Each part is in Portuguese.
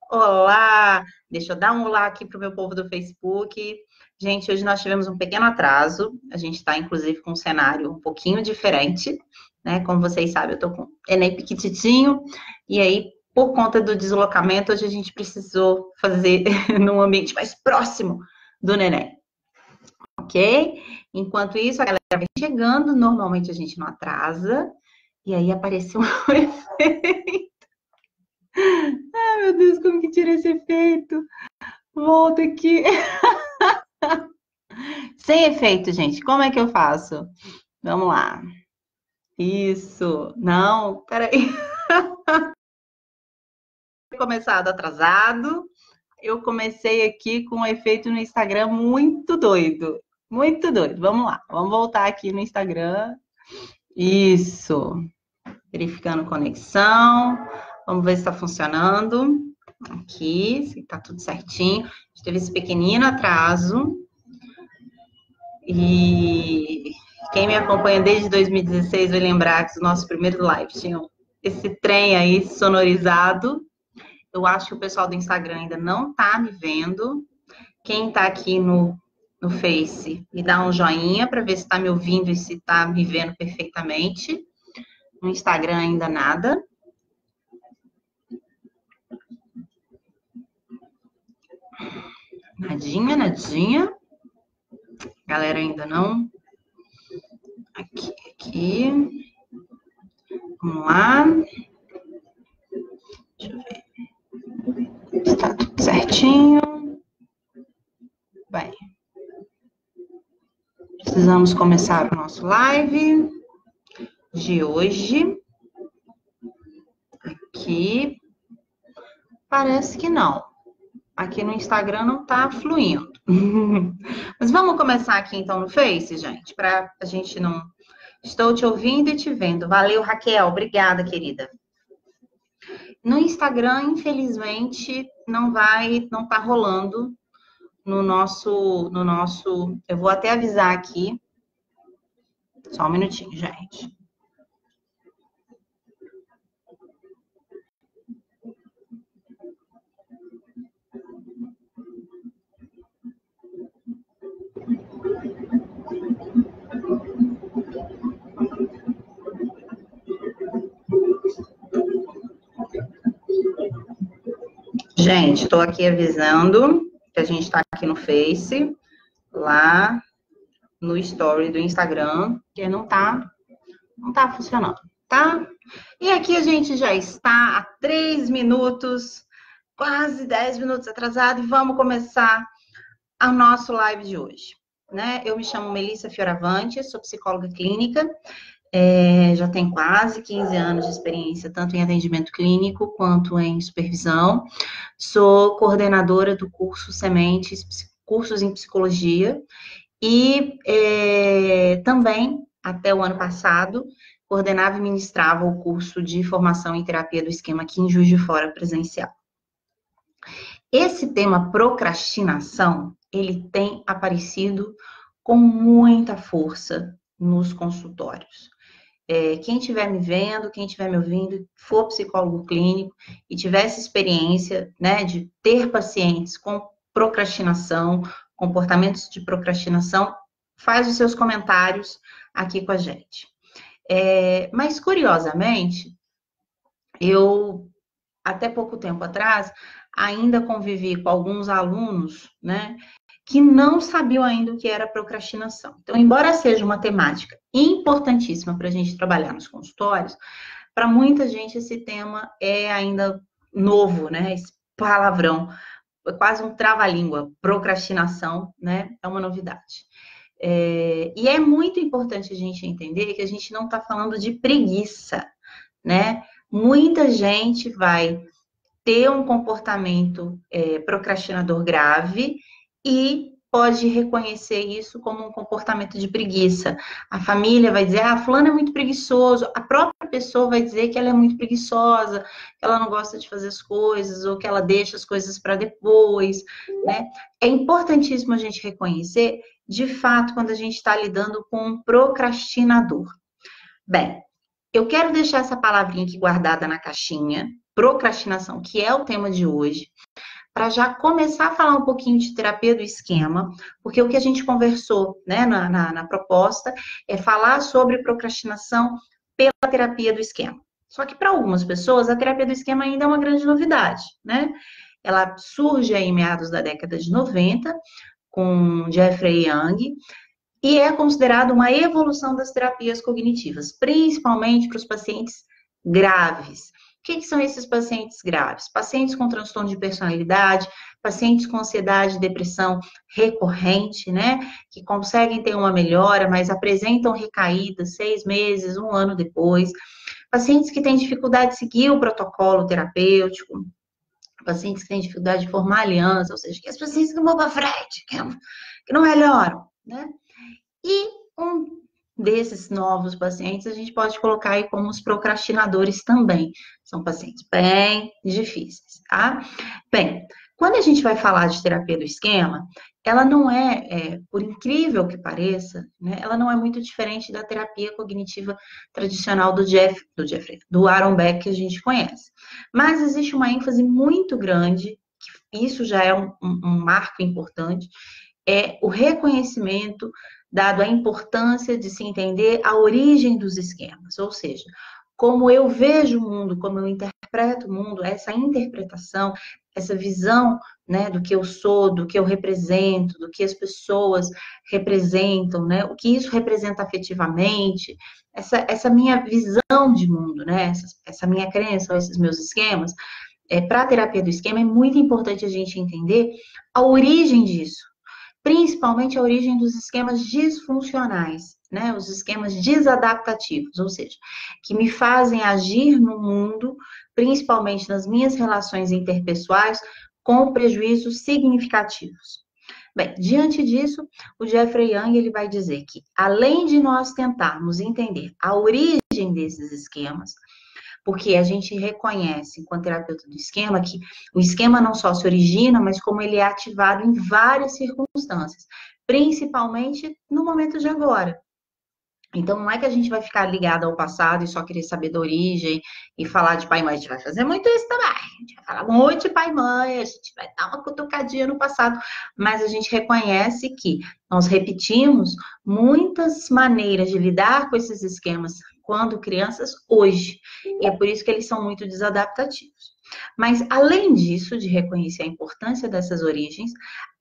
Olá! Deixa eu dar um olá aqui para o meu povo do Facebook. Gente, hoje nós tivemos um pequeno atraso. A gente está, inclusive, com um cenário um pouquinho diferente, né? Como vocês sabem, eu estou com o Enem piquititinho. E aí, por conta do deslocamento, hoje a gente precisou fazer num ambiente mais próximo do neném. Ok? Enquanto isso, a galera vem chegando. Normalmente a gente não atrasa. E aí apareceu um efeito. Ai, meu Deus, como que tira esse efeito? Volta aqui. Sem efeito, gente. Como é que eu faço? Vamos lá. Isso. Não, peraí. Começado atrasado. Eu comecei aqui com um efeito no Instagram muito doido. Muito doido. Vamos lá. Vamos voltar aqui no Instagram. Isso. Verificando conexão. Vamos ver se está funcionando. Aqui, se está tudo certinho. A gente teve esse pequenino atraso. E quem me acompanha desde 2016 vai lembrar que os nossos primeiros lives tinham esse trem aí sonorizado. Eu acho que o pessoal do Instagram ainda não tá me vendo. Quem tá aqui no Face, me dá um joinha para ver se tá me ouvindo e se tá me vendo perfeitamente. No Instagram ainda nada. Nadinha, nadinha. Galera ainda não. Aqui. Vamos lá. Deixa eu ver. Está tudo certinho. Bem. Precisamos começar o nosso live de hoje. Aqui. Parece que não. Aqui no Instagram não tá fluindo. Mas vamos começar aqui então no Face, gente, para a gente não... Estou te ouvindo e te vendo. Valeu, Raquel. Obrigada, querida. No Instagram, infelizmente, não tá rolando no nosso... Eu vou até avisar aqui. Só um minutinho, gente. Gente, estou aqui avisando que a gente está aqui no Face, lá no Story do Instagram, que não tá funcionando, tá? E aqui a gente já está há 3 minutos, quase 10 minutos atrasado, e vamos começar o nosso live de hoje, né? Eu me chamo Melissa Fioravante, sou psicóloga clínica, já tenho quase 15 anos de experiência, tanto em atendimento clínico quanto em supervisão. Sou coordenadora do curso Sementes, cursos em psicologia, e também, até o ano passado, coordenava e ministrava o curso de formação em terapia do esquema aqui em Juiz de Fora presencial. Esse tema procrastinação, ele tem aparecido com muita força nos consultórios. Quem estiver me vendo, quem estiver me ouvindo, for psicólogo clínico e tiver essa experiência, né, de ter pacientes com procrastinação, comportamentos de procrastinação, faz os seus comentários aqui com a gente. Mas, curiosamente, eu, até pouco tempo atrás, ainda convivi com alguns alunos, né, que não sabiam ainda o que era procrastinação. Então, embora seja uma temática importantíssima para a gente trabalhar nos consultórios, para muita gente esse tema é ainda novo, né? Esse palavrão, é quase um trava-língua, procrastinação, né? É uma novidade. E é muito importante a gente entender que a gente não está falando de preguiça, né? Muita gente vai ter um comportamento procrastinador grave e pode reconhecer isso como um comportamento de preguiça. A família vai dizer, fulano é muito preguiçoso. A própria pessoa vai dizer que ela é muito preguiçosa, que ela não gosta de fazer as coisas, ou que ela deixa as coisas para depois, né? É importantíssimo a gente reconhecer, de fato, quando a gente está lidando com um procrastinador. Bem, eu quero deixar essa palavrinha aqui guardada na caixinha, procrastinação, que é o tema de hoje, para já começar a falar um pouquinho de terapia do esquema, porque o que a gente conversou, né, na proposta é falar sobre procrastinação pela terapia do esquema. Só que para algumas pessoas, a terapia do esquema ainda é uma grande novidade, né? Ela surge aí em meados da década de 90, com Jeffrey Young, e é considerado uma evolução das terapias cognitivas, principalmente para os pacientes graves. O que são esses pacientes graves? Pacientes com transtorno de personalidade, pacientes com ansiedade e depressão recorrente, né? Que conseguem ter uma melhora, mas apresentam recaídas 6 meses, um ano depois. Pacientes que têm dificuldade de seguir o protocolo terapêutico, pacientes que têm dificuldade de formar aliança, ou seja, que as pacientes que vão para frente, que não melhoram, né? E um desses novos pacientes a gente pode colocar aí como os procrastinadores também. São pacientes bem difíceis, tá? Bem, quando a gente vai falar de terapia do esquema, ela não por incrível que pareça, né, ela não é muito diferente da terapia cognitiva tradicional do Aaron Beck que a gente conhece. Mas existe uma ênfase muito grande, isso já é um marco importante, é o reconhecimento dado a importância de se entender a origem dos esquemas, ou seja, como eu vejo o mundo, como eu interpreto o mundo, essa interpretação, essa visão, né, do que eu sou, do que eu represento, do que as pessoas representam, né, o que isso representa afetivamente, essa minha visão de mundo, né, essa minha crença, esses meus esquemas, para a terapia do esquema é muito importante a gente entender a origem disso, principalmente a origem dos esquemas disfuncionais, né? Os esquemas desadaptativos, ou seja, que me fazem agir no mundo, principalmente nas minhas relações interpessoais, com prejuízos significativos. Bem, diante disso, o Jeffrey Young ele vai dizer que, além de nós tentarmos entender a origem desses esquemas, porque a gente reconhece, enquanto terapeuta do esquema, que o esquema não só se origina, mas como ele é ativado em várias circunstâncias, principalmente no momento de agora. Então, não é que a gente vai ficar ligado ao passado e só querer saber da origem e falar de pai e mãe. A gente vai fazer muito isso também. A gente vai falar muito de pai e mãe, a gente vai dar uma cutucadinha no passado. Mas a gente reconhece que nós repetimos muitas maneiras de lidar com esses esquemas quando crianças hoje. E é por isso que eles são muito desadaptativos. Mas, além disso, de reconhecer a importância dessas origens,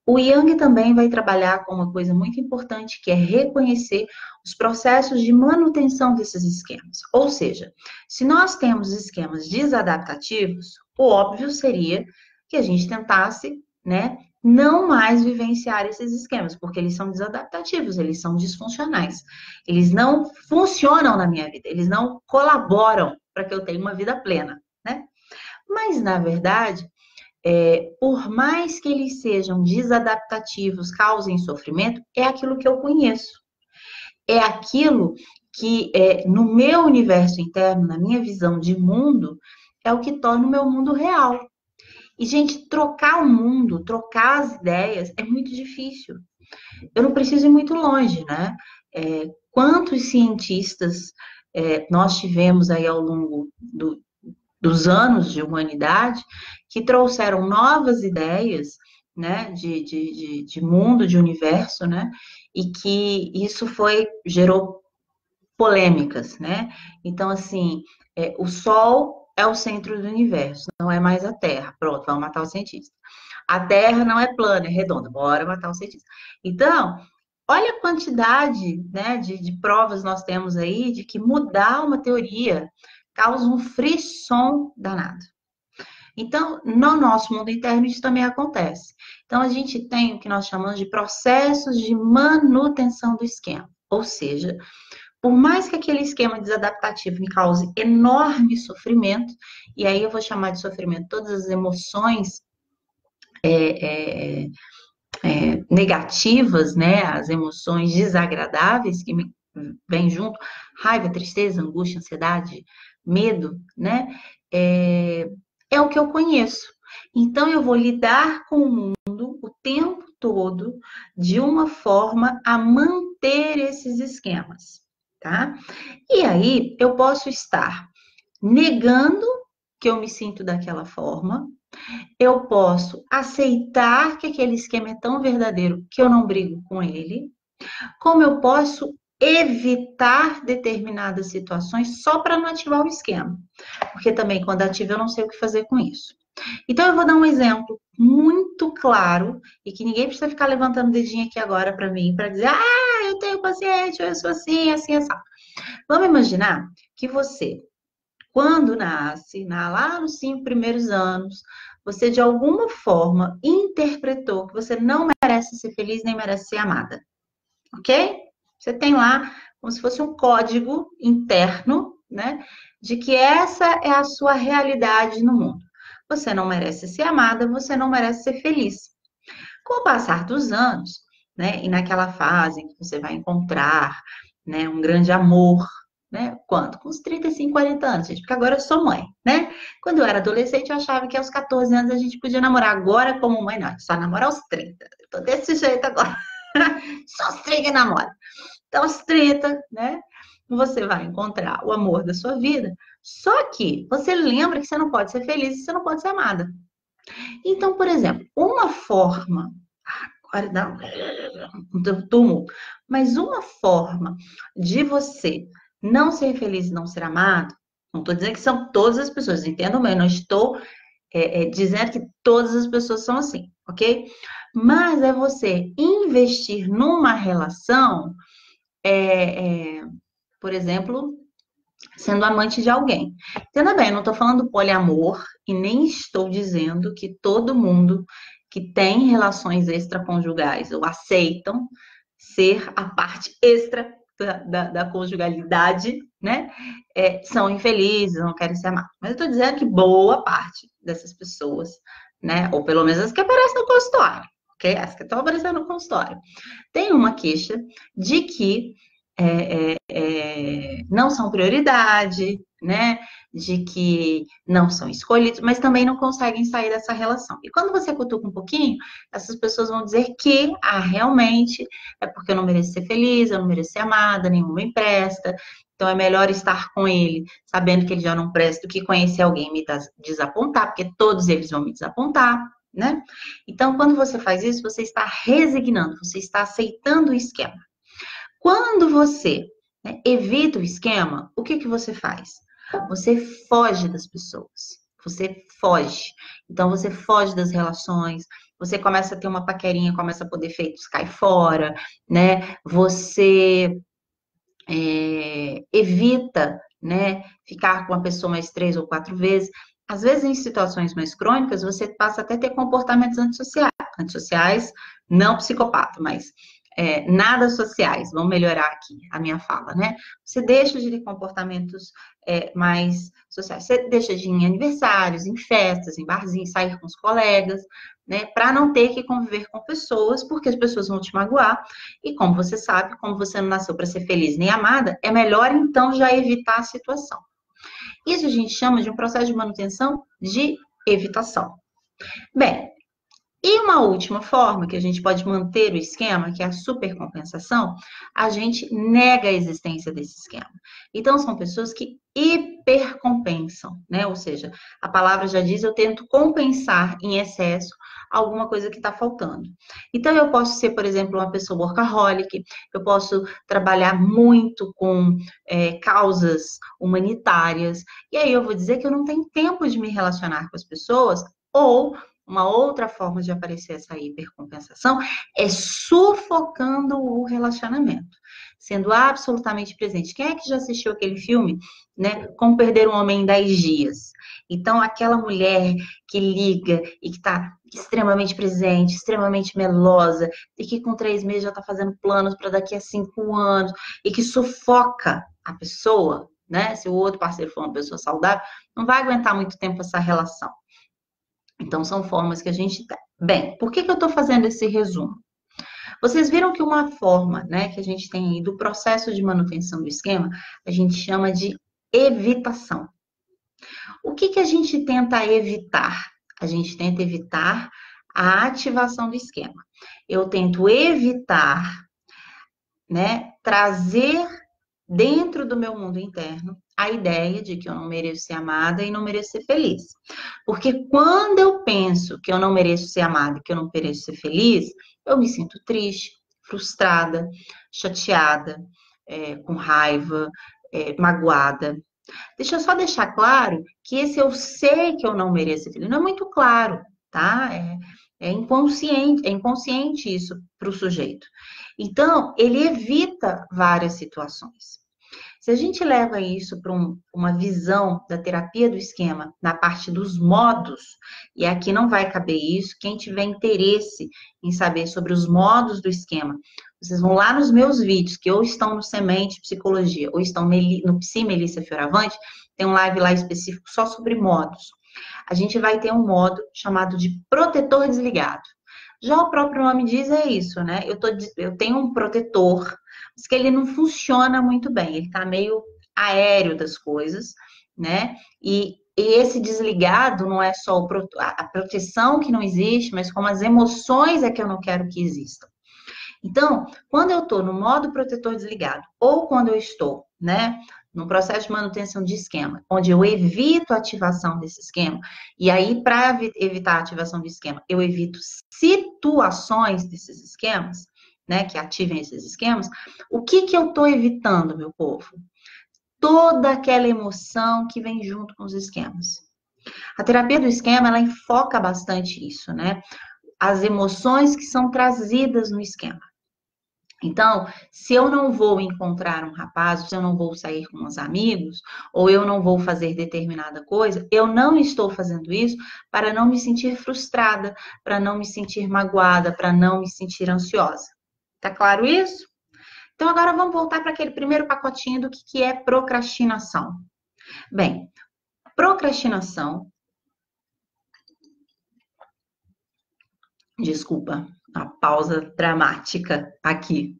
o Young também vai trabalhar com uma coisa muito importante, que é reconhecer os processos de manutenção desses esquemas. Ou seja, se nós temos esquemas desadaptativos, o óbvio seria que a gente tentasse, né, não mais vivenciar esses esquemas, porque eles são desadaptativos, eles são disfuncionais. Eles não funcionam na minha vida, eles não colaboram para que eu tenha uma vida plena, né? Mas, na verdade, por mais que eles sejam desadaptativos, causem sofrimento, é aquilo que eu conheço. É aquilo que, no meu universo interno, na minha visão de mundo, é o que torna o meu mundo real. E, gente, trocar o mundo, trocar as ideias é muito difícil. Eu não preciso ir muito longe, né? Quantos cientistas nós tivemos aí ao longo dos anos de humanidade que trouxeram novas ideias, né, de mundo, de universo, né, e que isso gerou polêmicas, né? Então, assim, o Sol é o centro do universo, não é mais a Terra. Pronto, vamos matar o cientista. A Terra não é plana, é redonda. Bora matar o cientista. Então, olha a quantidade, né, de provas nós temos aí de que mudar uma teoria causa um frisson danado. Então, no nosso mundo interno, isso também acontece. Então, a gente tem o que nós chamamos de processos de manutenção do esquema. Ou seja, por mais que aquele esquema desadaptativo me cause enorme sofrimento, e aí eu vou chamar de sofrimento todas as emoções negativas, né? As emoções desagradáveis que me vêm junto, raiva, tristeza, angústia, ansiedade, medo, né? É o que eu conheço. Então, eu vou lidar com o mundo o tempo todo de uma forma a manter esses esquemas, tá? E aí, eu posso estar negando que eu me sinto daquela forma. Eu posso aceitar que aquele esquema é tão verdadeiro que eu não brigo com ele. Como eu posso evitar determinadas situações só para não ativar o esquema. Porque também, quando ativo, eu não sei o que fazer com isso. Então, eu vou dar um exemplo muito claro e que ninguém precisa ficar levantando o dedinho aqui agora para mim, para dizer, eu tenho paciente, eu sou assim, assim, assim. Vamos imaginar que você, quando nasce, lá nos 5 primeiros anos, você de alguma forma interpretou que você não merece ser feliz nem merece ser amada, ok? Você tem lá como se fosse um código interno, né? De que essa é a sua realidade no mundo. Você não merece ser amada, você não merece ser feliz. Com o passar dos anos, né? E naquela fase em que você vai encontrar, né, um grande amor, né? Quando? Com os 35, 40 anos, gente, porque agora eu sou mãe, né? Quando eu era adolescente, eu achava que aos 14 anos a gente podia namorar. Agora, como mãe, não, só namora aos 30. Eu tô desse jeito agora. Só os 30 namora. Então, aos 30, né? Você vai encontrar o amor da sua vida. Só que você lembra que você não pode ser feliz e você não pode ser amada. Então, por exemplo, uma forma, agora dá um tumulto, mas uma forma de você não ser feliz e não ser amado, não estou dizendo que são todas as pessoas, entendam bem, não estou dizendo que todas as pessoas são assim, ok? Mas é você investir numa relação, por exemplo, sendo amante de alguém. Entenda bem, eu não estou falando poliamor e nem estou dizendo que todo mundo que tem relações extraconjugais ou aceitam ser a parte extra da conjugalidade, né? São infelizes, não querem ser amados. Mas eu estou dizendo que boa parte dessas pessoas, né? Ou pelo menos as que aparecem no consultório, ok? As que estão aparecendo no consultório, tem uma queixa de que não são prioridade, né? De que não são escolhidos, mas também não conseguem sair dessa relação. E quando você cutuca um pouquinho, essas pessoas vão dizer que, realmente, é porque eu não mereço ser feliz, eu não mereço ser amada, nenhuma me presta, então é melhor estar com ele, sabendo que ele já não presta, do que conhecer alguém e me desapontar, porque todos eles vão me desapontar, né? Então, quando você faz isso, você está resignando, você está aceitando o esquema. Quando você, né, evita o esquema, o que você faz? Você foge das pessoas. Você foge. Então, você foge das relações. Você começa a ter uma paquerinha, começa a poder feitos cai fora, né? Você evita, né, ficar com a pessoa mais 3 ou 4 vezes. Às vezes, em situações mais crônicas, você passa até a ter comportamentos antissociais. Antissociais, não psicopata, mas nada sociais. Vamos melhorar aqui a minha fala, né? Você deixa de ter comportamentos mais sociais. Você deixa de ir em aniversários, em festas, em barzinhos, sair com os colegas, né? Para não ter que conviver com pessoas, porque as pessoas vão te magoar. E como você sabe, como você não nasceu para ser feliz nem amada, é melhor então já evitar a situação. Isso a gente chama de um processo de manutenção de evitação. Bem, e uma última forma que a gente pode manter o esquema, que é a supercompensação, a gente nega a existência desse esquema. Então, são pessoas que hipercompensam, né? Ou seja, a palavra já diz, eu tento compensar em excesso alguma coisa que está faltando. Então, eu posso ser, por exemplo, uma pessoa workaholic, eu posso trabalhar muito com causas humanitárias, e aí eu vou dizer que eu não tenho tempo de me relacionar com as pessoas, ou uma outra forma de aparecer essa hipercompensação é sufocando o relacionamento, sendo absolutamente presente. Quem é que já assistiu aquele filme, né? Como Perder um Homem em 10 Dias? Então, aquela mulher que liga e que está extremamente presente, extremamente melosa, e que com 3 meses já está fazendo planos para daqui a 5 anos, e que sufoca a pessoa, né? Se o outro parceiro for uma pessoa saudável, não vai aguentar muito tempo essa relação. Então, são formas que a gente tem. Bem, por que eu estou fazendo esse resumo? Vocês viram que uma forma, né, que a gente tem aí do processo de manutenção do esquema, a gente chama de evitação. O que a gente tenta evitar? A gente tenta evitar a ativação do esquema. Eu tento evitar, né, trazer dentro do meu mundo interno a ideia de que eu não mereço ser amada e não mereço ser feliz. Porque quando eu penso que eu não mereço ser amada e que eu não mereço ser feliz, eu me sinto triste, frustrada, chateada, com raiva, magoada. Deixa eu só deixar claro que esse eu sei que eu não mereço ser feliz. Não é muito claro, tá? É inconsciente isso para o sujeito. Então, ele evita várias situações. Se a gente leva isso para uma visão da terapia do esquema na parte dos modos, e aqui não vai caber isso, quem tiver interesse em saber sobre os modos do esquema, vocês vão lá nos meus vídeos, que ou estão no Semente Psicologia, ou estão no Psi Melissa Fioravante, tem um live lá específico só sobre modos. A gente vai ter um modo chamado de protetor desligado. Já o próprio nome diz é isso, né? Eu tenho um protetor, mas que ele não funciona muito bem, ele tá meio aéreo das coisas, né? E esse desligado não é só a proteção que não existe, mas como as emoções é que eu não quero que existam. Então, quando eu estou no modo protetor desligado, ou quando eu estou, né, no processo de manutenção de esquema, onde eu evito a ativação desse esquema, e aí, para evitar a ativação do esquema, eu evito situações desses esquemas, né, que ativem esses esquemas, o que eu estou evitando, meu povo? Toda aquela emoção que vem junto com os esquemas. A terapia do esquema, ela enfoca bastante isso, né? As emoções que são trazidas no esquema. Então, se eu não vou encontrar um rapaz, se eu não vou sair com os amigos, ou eu não vou fazer determinada coisa, eu não estou fazendo isso para não me sentir frustrada, para não me sentir magoada, para não me sentir ansiosa. Tá claro isso? Então, agora vamos voltar para aquele primeiro pacotinho do que é procrastinação. Bem, procrastinação. Desculpa, a pausa dramática aqui.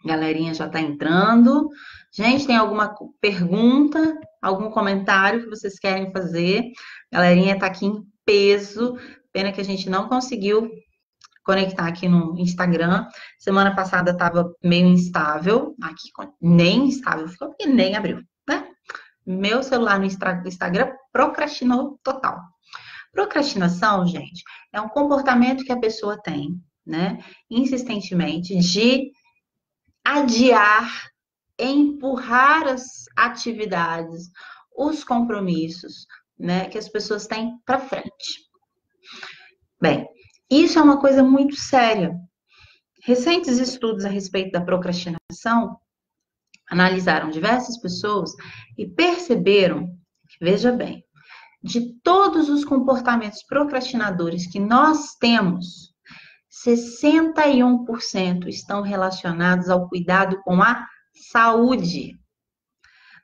Galerinha já tá entrando. Gente, tem alguma pergunta, algum comentário que vocês querem fazer? Galerinha tá aqui em peso. Pena que a gente não conseguiu conectar aqui no Instagram. Semana passada estava meio instável. Aqui nem instável ficou, porque nem abriu, né? Meu celular no Instagram procrastinou total. Procrastinação, gente, é um comportamento que a pessoa tem, né? Insistentemente de adiar, empurrar as atividades, os compromissos, né, que as pessoas têm para frente. Bem, isso é uma coisa muito séria. Recentes estudos a respeito da procrastinação analisaram diversas pessoas e perceberam, veja bem, de todos os comportamentos procrastinadores que nós temos, 61% estão relacionados ao cuidado com a saúde.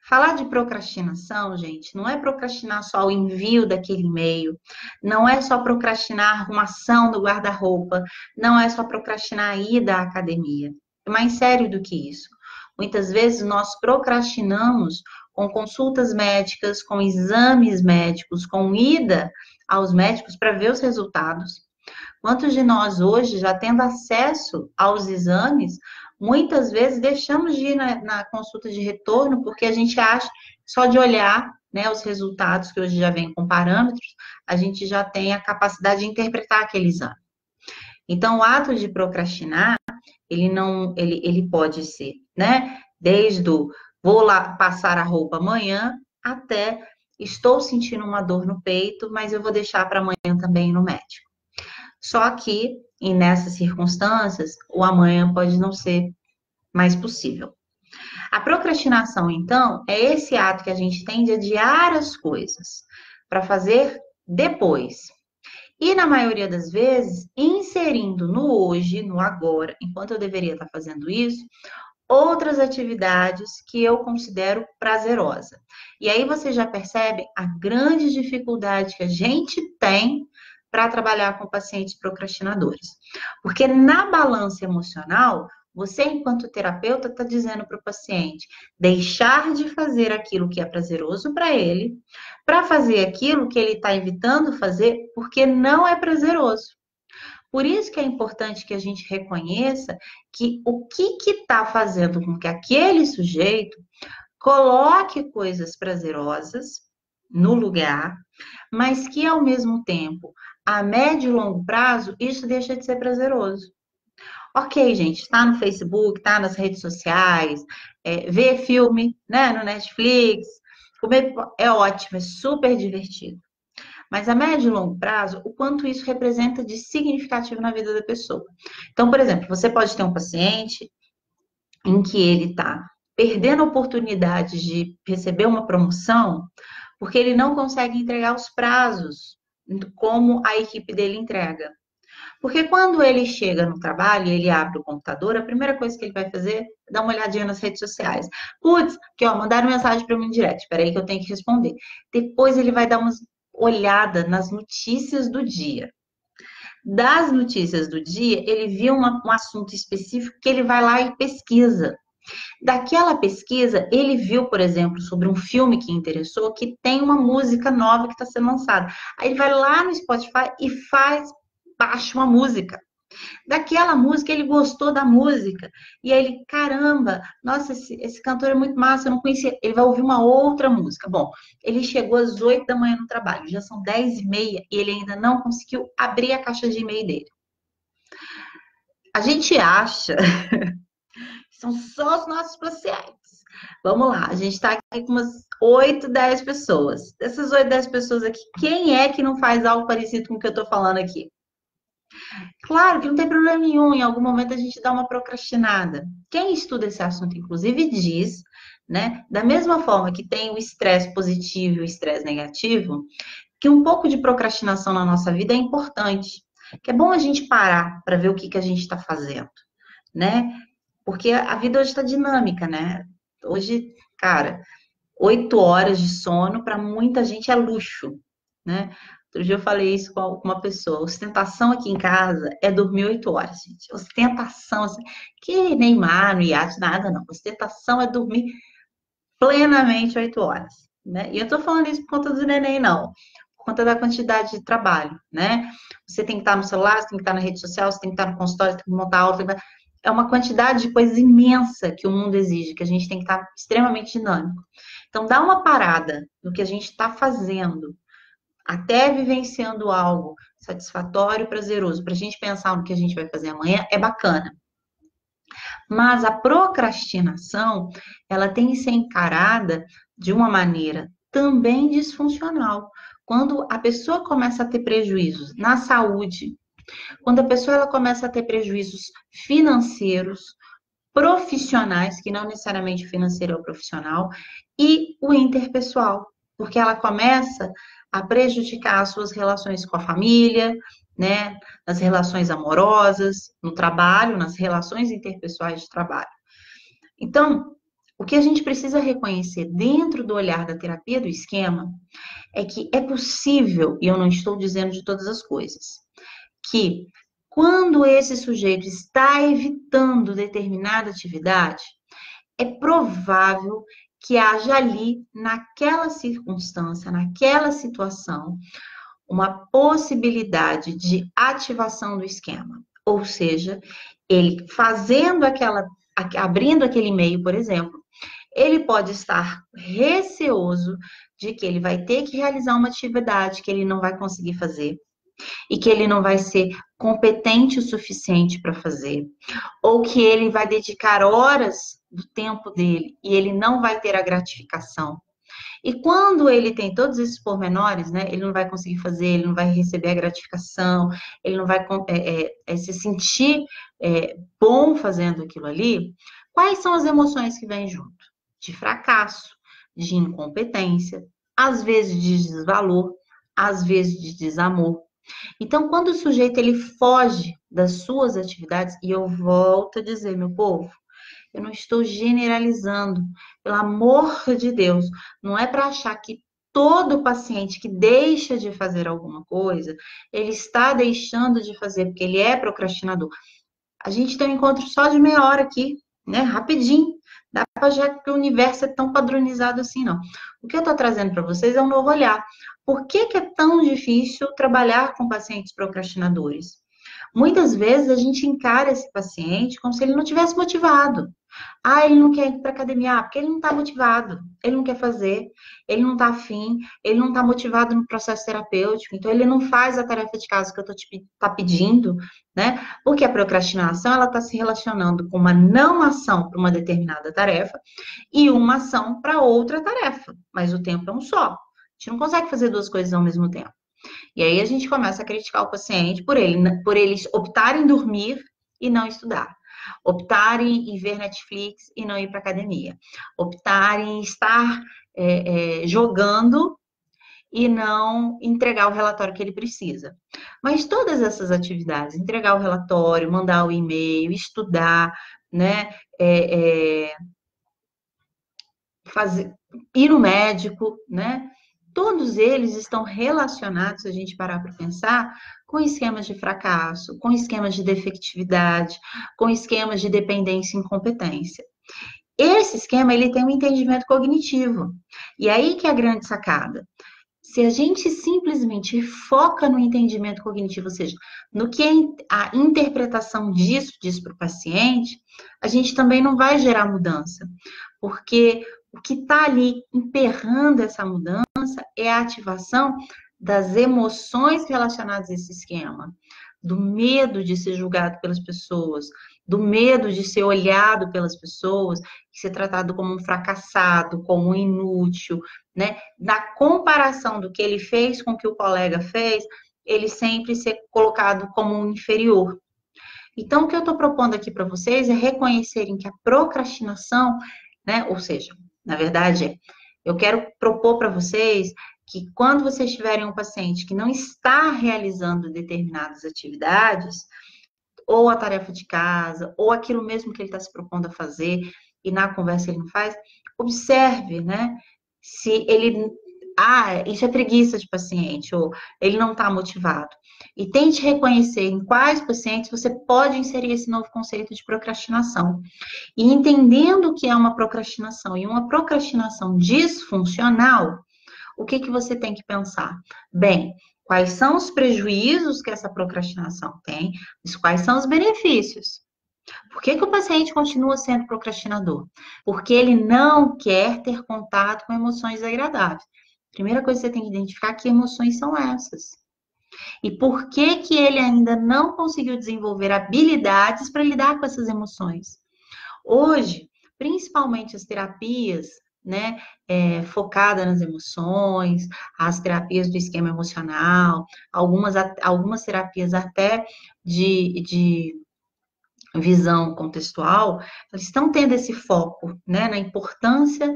Falar de procrastinação, gente, não é procrastinar só o envio daquele e-mail, não é só procrastinar a arrumação do guarda-roupa, não é só procrastinar a ida à academia. É mais sério do que isso. Muitas vezes nós procrastinamos com consultas médicas, com exames médicos, com ida aos médicos para ver os resultados. Quantos de nós hoje, já tendo acesso aos exames, muitas vezes deixamos de ir na consulta de retorno porque a gente acha, só de olhar, né, os resultados que hoje já vem com parâmetros, a gente já tem a capacidade de interpretar aquele exame. Então, o ato de procrastinar, ele pode ser, né, desde o vou lá passar a roupa amanhã até estou sentindo uma dor no peito, mas eu vou deixar para amanhã também ir no médico. Só que, e nessas circunstâncias, o amanhã pode não ser mais possível. A procrastinação, então, é esse ato que a gente tem de adiar as coisas para fazer depois. E, na maioria das vezes, inserindo no hoje, no agora, enquanto eu deveria estar fazendo isso, outras atividades que eu considero prazerosa. E aí você já percebe a grande dificuldade que a gente tem para trabalhar com pacientes procrastinadores. Porque na balança emocional, você, enquanto terapeuta, está dizendo para o paciente deixar de fazer aquilo que é prazeroso para ele, para fazer aquilo que ele está evitando fazer porque não é prazeroso. Por isso que é importante que a gente reconheça que o que está fazendo com que aquele sujeito Coloque coisas prazerosas no lugar, mas que ao mesmo tempo, a médio e longo prazo, isso deixa de ser prazeroso. Ok, gente, tá no Facebook, tá nas redes sociais, ver filme, né, no Netflix, comer é ótimo, é super divertido. Mas a médio e longo prazo, o quanto isso representa de significativo na vida da pessoa. Então, por exemplo, você pode ter um paciente em que ele está perdendo a oportunidade de receber uma promoção porque ele não consegue entregar os prazos como a equipe dele entrega. Porque quando ele chega no trabalho e ele abre o computador, a primeira coisa que ele vai fazer é dar uma olhadinha nas redes sociais. Putz, que ó, mandaram mensagem para mim direto. Espera aí que eu tenho que responder. Depois ele vai dar uma olhada nas notícias do dia. Das notícias do dia, ele viu um assunto específico que ele vai lá e pesquisa. Daquela pesquisa, ele viu, por exemplo, sobre um filme que interessou, que tem uma música nova que está sendo lançada. Aí ele vai lá no Spotify e baixa uma música. Daquela música, ele gostou da música. E aí ele, caramba, nossa, esse cantor é muito massa, eu não conhecia. Ele vai ouvir uma outra música. Bom, ele chegou às 8 da manhã no trabalho, já são 10h30 e ele ainda não conseguiu abrir a caixa de e-mail dele. A gente acha que são só os nossos pacientes. Vamos lá, a gente está aqui com umas 8, 10 pessoas. Dessas 8, 10 pessoas aqui, quem é que não faz algo parecido com o que eu estou falando aqui? Claro que não tem problema nenhum, em algum momento a gente dá uma procrastinada. Quem estuda esse assunto, inclusive, diz, né, da mesma forma que tem o estresse positivo e o estresse negativo, que um pouco de procrastinação na nossa vida é importante. Que é bom a gente parar para ver o que a gente está fazendo, né? Porque a vida hoje está dinâmica, né? Hoje, cara, 8 horas de sono para muita gente é luxo, né? Outro dia eu falei isso com uma pessoa. Ostentação aqui em casa é dormir 8 horas, gente. Ostentação, assim, que Neymar, no iate, nada não. Ostentação é dormir plenamente 8 horas, né? E eu tô falando isso por conta do neném, não. Por conta da quantidade de trabalho, né? Você tem que estar no celular, você tem que estar na rede social, você tem que estar no consultório, você tem que montar aula. É uma quantidade de coisa imensa que o mundo exige, que a gente tem que estar extremamente dinâmico. Então, dá uma parada no que a gente está fazendo, até vivenciando algo satisfatório, prazeroso, para a gente pensar no que a gente vai fazer amanhã, é bacana. Mas a procrastinação, ela tem que ser encarada de uma maneira também disfuncional. Quando a pessoa começa a ter prejuízos na saúde, quando a pessoa ela começa a ter prejuízos financeiros, profissionais, que não necessariamente financeiro ou profissional, e o interpessoal, porque ela começa a prejudicar as suas relações com a família, né, nas relações amorosas, no trabalho, nas relações interpessoais de trabalho. Então, o que a gente precisa reconhecer dentro do olhar da terapia do esquema é que é possível, e eu não estou dizendo de todas as coisas, que quando esse sujeito está evitando determinada atividade, é provável que haja ali, naquela circunstância, naquela situação, uma possibilidade de ativação do esquema. Ou seja, ele fazendo abrindo aquele e-mail, por exemplo, ele pode estar receoso de que ele vai ter que realizar uma atividade que ele não vai conseguir fazer e que ele não vai ser competente o suficiente para fazer, ou que ele vai dedicar horas do tempo dele e ele não vai ter a gratificação. E quando ele tem todos esses pormenores, né, ele não vai conseguir fazer, ele não vai receber a gratificação, ele não vai se sentir bom fazendo aquilo ali, quais são as emoções que vêm junto? De fracasso, de incompetência, às vezes de desvalor, às vezes de desamor. Então, quando o sujeito ele foge das suas atividades, e eu volto a dizer, meu povo, eu não estou generalizando, pelo amor de Deus, não é para achar que todo paciente que deixa de fazer alguma coisa, ele está deixando de fazer porque ele é procrastinador. A gente tem um encontro só de meia hora aqui, né? Rapidinho. Dá para já que o universo é tão padronizado assim, não. O que eu estou trazendo para vocês é um novo olhar. Por que é tão difícil trabalhar com pacientes procrastinadores? Muitas vezes a gente encara esse paciente como se ele não tivesse motivado. Ah, ele não quer ir para academia, porque ele não está motivado, ele não quer fazer, ele não está afim, ele não está motivado no processo terapêutico, então ele não faz a tarefa de casa que eu estou tá pedindo, né? Porque a procrastinação, ela está se relacionando com uma não ação para uma determinada tarefa e uma ação para outra tarefa, mas o tempo é um só. A gente não consegue fazer duas coisas ao mesmo tempo. E aí a gente começa a criticar o paciente por eles optarem em dormir e não estudar. Optarem em ver Netflix e não ir para academia. Optarem em estar jogando e não entregar o relatório que ele precisa. Mas todas essas atividades, entregar o relatório, mandar o e-mail, estudar, né, fazer, ir no médico, né? Todos eles estão relacionados, se a gente parar para pensar, com esquemas de fracasso, com esquemas de defectividade, com esquemas de dependência e incompetência. Esse esquema, ele tem um entendimento cognitivo. E aí que é a grande sacada. Se a gente simplesmente foca no entendimento cognitivo, ou seja, no que a interpretação disso diz para o paciente, a gente também não vai gerar mudança. Porque o que está ali emperrando essa mudança é a ativação das emoções relacionadas a esse esquema, do medo de ser julgado pelas pessoas, do medo de ser olhado pelas pessoas, de ser tratado como um fracassado, como um inútil, né? Da comparação do que ele fez com o que o colega fez, ele sempre ser colocado como um inferior. Então, o que eu estou propondo aqui para vocês é reconhecerem que a procrastinação, né? Ou seja, na verdade, eu quero propor para vocês que quando vocês tiverem um paciente que não está realizando determinadas atividades, ou a tarefa de casa, ou aquilo mesmo que ele está se propondo a fazer, e na conversa ele não faz, observe, né? Se ele. Ah, isso é preguiça de paciente, ou ele não está motivado. E tente reconhecer em quais pacientes você pode inserir esse novo conceito de procrastinação. E entendendo o que é uma procrastinação e uma procrastinação disfuncional, o que que você tem que pensar? Bem, quais são os prejuízos que essa procrastinação tem, mas quais são os benefícios? Por que que o paciente continua sendo procrastinador? Porque ele não quer ter contato com emoções agradáveis. Primeira coisa que você tem que identificar que emoções são essas. E por que que ele ainda não conseguiu desenvolver habilidades para lidar com essas emoções? Hoje, principalmente as terapias, né, focada nas emoções, as terapias do esquema emocional, algumas terapias até de visão contextual, eles estão tendo esse foco, né, na importância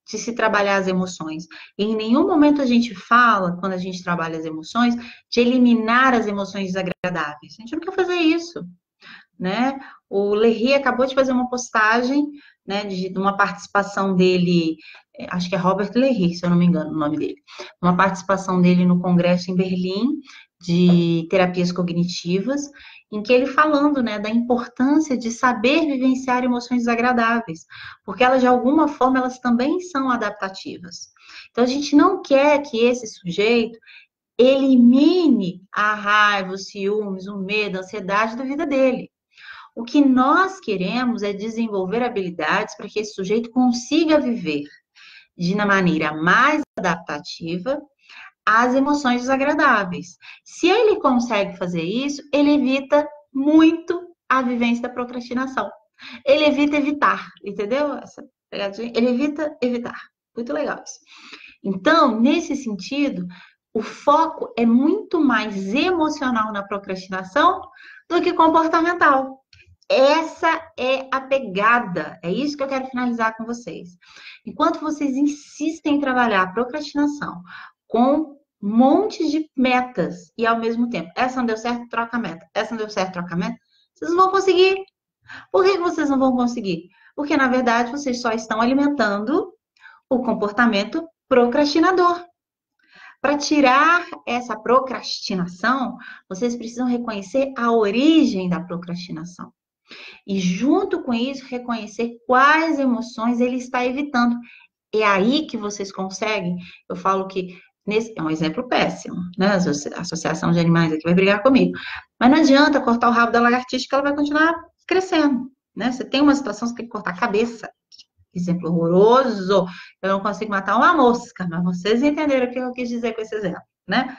de se trabalhar as emoções. E em nenhum momento a gente fala, quando a gente trabalha as emoções, de eliminar as emoções desagradáveis. A gente não quer fazer isso, né? O Lerry acabou de fazer uma postagem, né, de uma participação dele, acho que é Robert Lerry, se eu não me engano o nome dele, uma participação dele no congresso em Berlim de terapias cognitivas, em que ele falando, né, da importância de saber vivenciar emoções desagradáveis, porque elas de alguma forma elas também são adaptativas. Então a gente não quer que esse sujeito elimine a raiva, os ciúmes, o medo, a ansiedade da vida dele. O que nós queremos é desenvolver habilidades para que esse sujeito consiga viver de uma maneira mais adaptativa as emoções desagradáveis. Se ele consegue fazer isso, ele evita muito a vivência da procrastinação. Ele evita evitar, entendeu? Ele evita evitar. Muito legal isso. Então, nesse sentido, o foco é muito mais emocional na procrastinação do que comportamental. Essa é a pegada. É isso que eu quero finalizar com vocês. Enquanto vocês insistem em trabalhar a procrastinação com montes de metas e ao mesmo tempo, essa não deu certo, troca a meta. Essa não deu certo, troca a meta. Vocês não vão conseguir. Por que vocês não vão conseguir? Porque, na verdade, vocês só estão alimentando o comportamento procrastinador. Para tirar essa procrastinação, vocês precisam reconhecer a origem da procrastinação. E junto com isso, reconhecer quais emoções ele está evitando. É aí que vocês conseguem. Eu falo que é um exemplo péssimo, né? A Associação de Animais aqui vai brigar comigo. Mas não adianta cortar o rabo da lagartixa que ela vai continuar crescendo. né? Você tem uma situação, você tem que cortar a cabeça. Exemplo horroroso, eu não consigo matar uma mosca, mas vocês entenderam o que eu quis dizer com esse exemplo, né?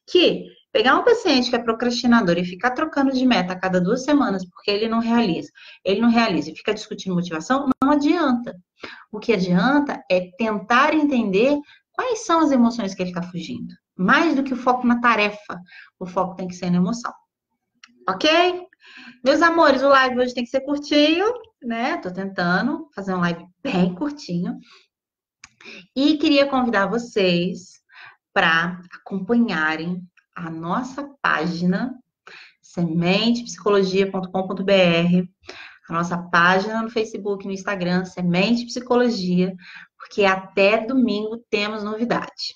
Que pegar um paciente que é procrastinador e ficar trocando de meta a cada 2 semanas, porque ele não realiza e fica discutindo motivação, não adianta. O que adianta é tentar entender quais são as emoções que ele está fugindo. Mais do que o foco na tarefa, o foco tem que ser na emoção. Ok? Meus amores, o live hoje tem que ser curtinho, né? Tô tentando fazer um live bem curtinho. E queria convidar vocês para acompanharem a nossa página sementepsicologia.com.br, a nossa página no Facebook, no Instagram, Semente Psicologia, porque até domingo temos novidade.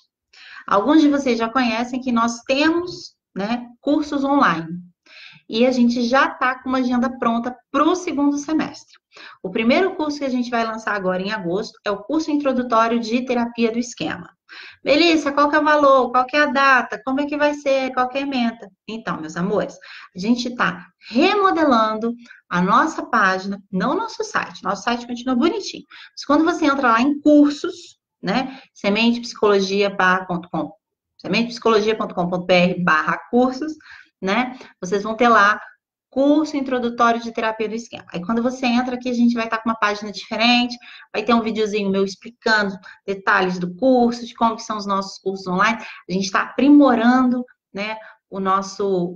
Alguns de vocês já conhecem que nós temos, né, cursos online. E a gente já está com uma agenda pronta para o segundo semestre. O primeiro curso que a gente vai lançar agora em agosto é o curso introdutório de terapia do esquema. Melissa, qual que é o valor? Qual que é a data? Como é que vai ser? Qual que é a meta? Então, meus amores, a gente está remodelando a nossa página, não o nosso site continua bonitinho. Mas quando você entra lá em cursos, né, sementepsicologia.com, sementepsicologia.com.br/cursos, né? Vocês vão ter lá curso introdutório de terapia do esquema. Aí quando você entra aqui, a gente vai estar com uma página diferente, vai ter um videozinho meu explicando detalhes do curso, de como que são os nossos cursos online. A gente está aprimorando, né, o nosso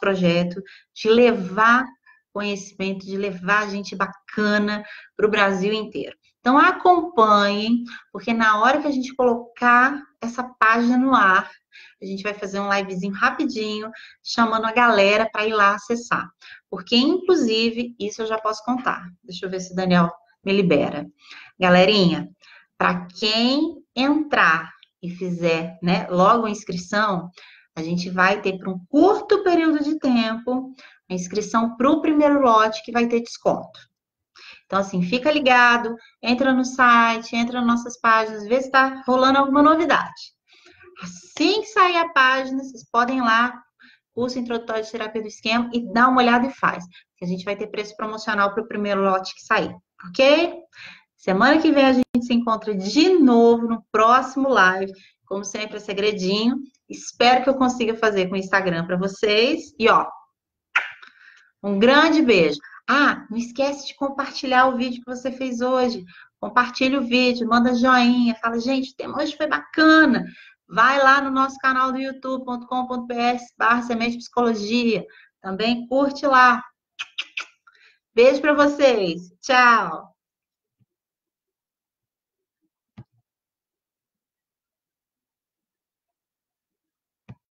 projeto de levar conhecimento, de levar gente bacana para o Brasil inteiro. Então acompanhem, porque na hora que a gente colocar essa página no ar, a gente vai fazer um livezinho rapidinho, chamando a galera para ir lá acessar. Porque, inclusive, isso eu já posso contar. Deixa eu ver se o Daniel me libera. Galerinha, para quem entrar e fizer, né, logo a inscrição, a gente vai ter para um curto período de tempo a inscrição para o primeiro lote que vai ter desconto. Então, assim, fica ligado, entra no site, entra nas nossas páginas, vê se está rolando alguma novidade. Assim que sair a página, vocês podem ir lá, curso introdutório de terapia do esquema, e dar uma olhada e faz. Que a gente vai ter preço promocional para o primeiro lote que sair, ok? Semana que vem a gente se encontra de novo no próximo live. Como sempre, é segredinho. Espero que eu consiga fazer com o Instagram para vocês. E, ó, um grande beijo. Ah, não esquece de compartilhar o vídeo que você fez hoje. Compartilha o vídeo, manda joinha, fala, gente, o tema hoje foi bacana. Vai lá no nosso canal do youtube.com.br/semente psicologia. Também curte lá. Beijo para vocês. Tchau.